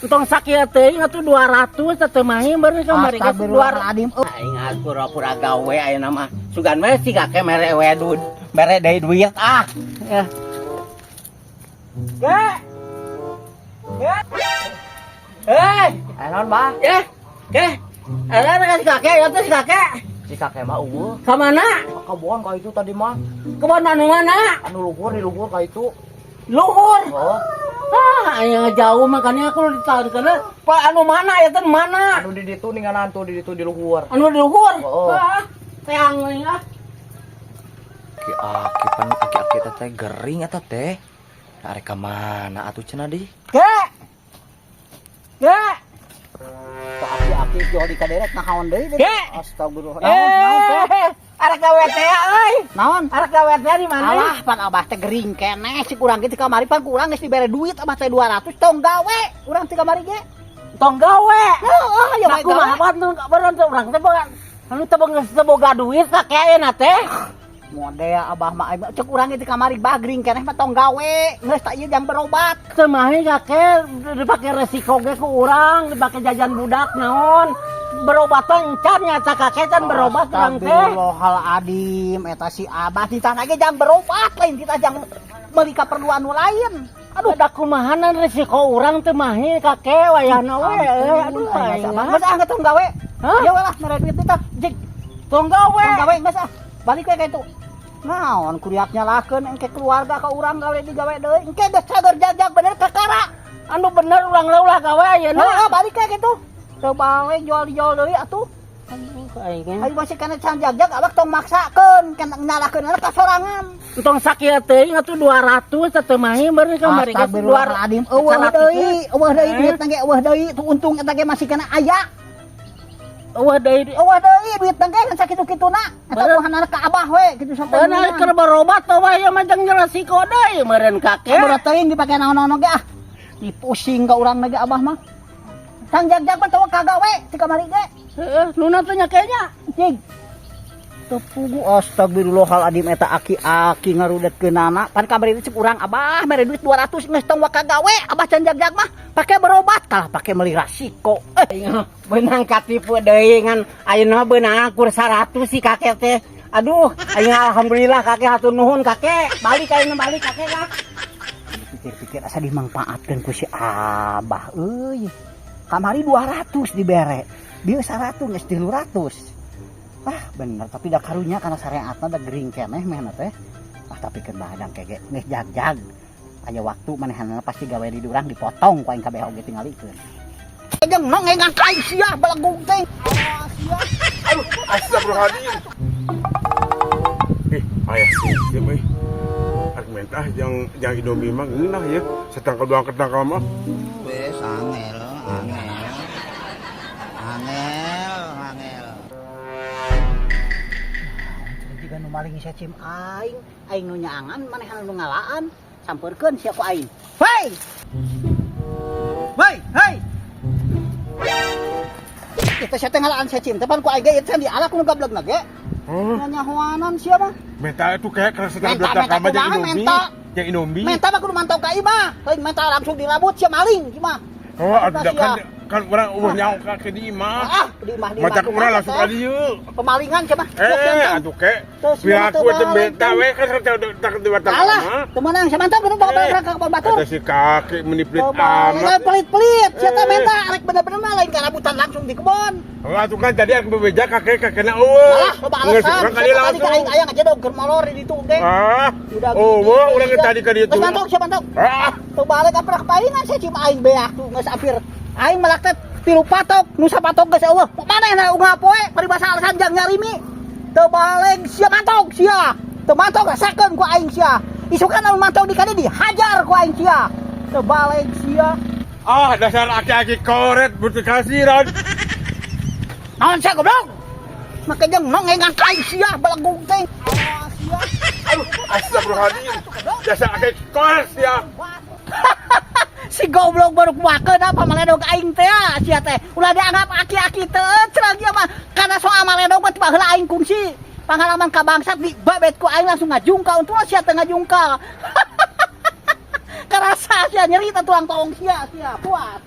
Tong sakit teuing atuh 200 teh mahi bener kamari geus 200. Aing pura-pura gawe ayeuna mah. Sugan we si kakek mere we duit, mere deui duit ah. Ya. Kek. Naon, Bah? Ya. Kek. Ada si kakek, ya tuh si kakek. Si kakek mah eueuh. Ka mana? Ka kebon ka itu tadi mah. Kebon anu mana? Anu luhur di luhur ka itu. Luhur. Oh. Yang jauh makanya aku ditahan karena pak anu mana ya teh mana? Anu di ditu ninganan tuh di ditu di luhur. Anu di luhur. Oh. Teang we ah. Aki teh gering eta teh. Arek ka mana atuh cenah deui? Kek. Kek. Aki jual di kaderet nahaon deui. Astagfirullah. Arek gawe teh euy. Naon? Arek gawe teh di mana? Alah, pan abah teh gering keneh si kurang ge ti kamari pan kurang geus dibere duit abah teh 200 tong gawe. Urang ti kamari ge. Tong gawe. Heeh, ya bae Aku mah apa nu beron teh urang teh boga. Anu teh boga duit kakek ayeuna teh. Model abah mah cek urang ge ti kamari bah gering keneh mah tong gawe. Geus tak ieu jang berobat. Teu mahi kakek dipake resiko ge ku urang, dipake jajan budak naon. Berobat teh encan nya kakek can berobat urang teh. Astagfirullahaladzim eta si abah ditana ge jang berobat lain kita jang meuli keperluan nu lain. Aduh, da kumahanan resiko urang teh mahi kakek wayahna we. Aduh, geus ah tong gawe. Hah? Ya lah mere duit teh. Jig tong gawe. tong gawe geus ah. Balik we ka itu. Naon kuriak nyalakeun engke keluarga ka urang gawe digawe deui. Engke geus cager jajag bener kakara. Anu bener urang ulah gawe ayeuna. Heeh, balik we kitu. Teu bae jual deui atuh. Aing Ayo masih kana can jajag abah tong maksakeun kan nyalakeun anak kasorangan. tong sakit teuing atuh 200 teh mahi bener kamari geus 200. Astagfirullahaladzim, eueuh deui duitna ge eueuh deui, tuh untung eta ge masih kana aya. Eueuh deui Duitna ge can sakitu-kituna. Eta buhan ka abah we kitu sampai. bener keur berobat teh we mah jeung resiko deui meureun kakek. Berat teuing dipake naon-naon ge ah. Dipusing ka urang ge abah mah. Sang jag-jag mah teu kagawe ti kamari ge. Heeh, nuna teh nyakenya. Cing. Tepugu astagfirullahaladzim eta aki-aki ngarudetkeunana. Pan kamari teh urang abah mere duit 200 geus tong kagawe. Abah can jag-jag mah pake berobat tah pake meuli rasiko. Beunang katipu deui ngan ayeuna beunang kur 100 si kakek teh. Aduh, aing alhamdulillah kakek hatur nuhun kakek. Balik kakek lah. Pikir-pikir asa dimangpaatkeun ku si abah euy. Kamari 200 dibere. Dieu 100 geus 300. Ah bener tapi da karunya karena sareatna da gering keneh mehna teh. Ah tapi keur bahadang kege geus jag-jag. Aya waktu manehanna pasti gawe di urang dipotong ku aing kabeh oge tingalikeun. Jeung nong engang ka aing sia balagung teh. Ah sia. Aduh, astagfirullahaladzim. Ayah sih, euy. Argumentah yang Indomie mah ngeunah ya. Setangkal doang ketangkal mah. Wes angel. Jika nu maling cim aing nu nyaangan manehan nu ngalaan, sampeurkeun sia ku aing. Hei! Kita sia teh ngalaan cim, tepan ku aing ge ieu di alak nu gablegna ge. Nyanyahoanan sia mah. Menta itu kayak karena setangkal doang ketangkal mah jeung Indomie. Menta mah kudu mantau ka imah. Lain menta langsung dirabut sia maling gimana? Oh, ada kan orang umur nyawa ke di imah. Di imah. Macam urang langsung ka dieu. Pemalingan cenah. Atuh ke. Biar aku teh benta we kan tak diwatang mah. Alah, teu meunang samantap kudu bawa ka batur. Eta si kaki meniplit amat. Pelit-pelit, sia teh menta arek bener-bener mah lain karabutan langsung di kebon. Oh, atuh kan tadi aku bebeja kakekna eueuh. Alah, loba alasan. Urang kali langsung. Aing aya ngajedog keur molor di ditu ge. Urang tadi ka dieu tuh. Mantap. Teu balik ka pernah palingan sia cim aing beak tuh geus apir. Aing melak teh 3 patok, nu sapatok geus eueuh. Manehna ungah poe paribasa alasan jang nyarimi. Teu balik sia mantok sia. Teu mantok rasakeun ku aing sia. Isukan anu mantok di kadi dihajar ku aing sia. Teu balik sia. Ah, dasar aki-aki koret butuh kasiran. Naon sia goblok? Make jeung nong engang ka aing sia balagung teh. Ah sia. Aduh, astagfirullahaladzim. Dasar aki koret sia. Si goblok baru kumakeun apa maledog aing teh sia teh. Ulah dianggap aki-aki teh cenah ieu mah kana soal maledog mah teu heula aing kungsi. Pengalaman ka bangsat di babet ku aing langsung ngajungkal untungna sia teh ngajungkal. Karasa sia nyeri tuang tong sia puas.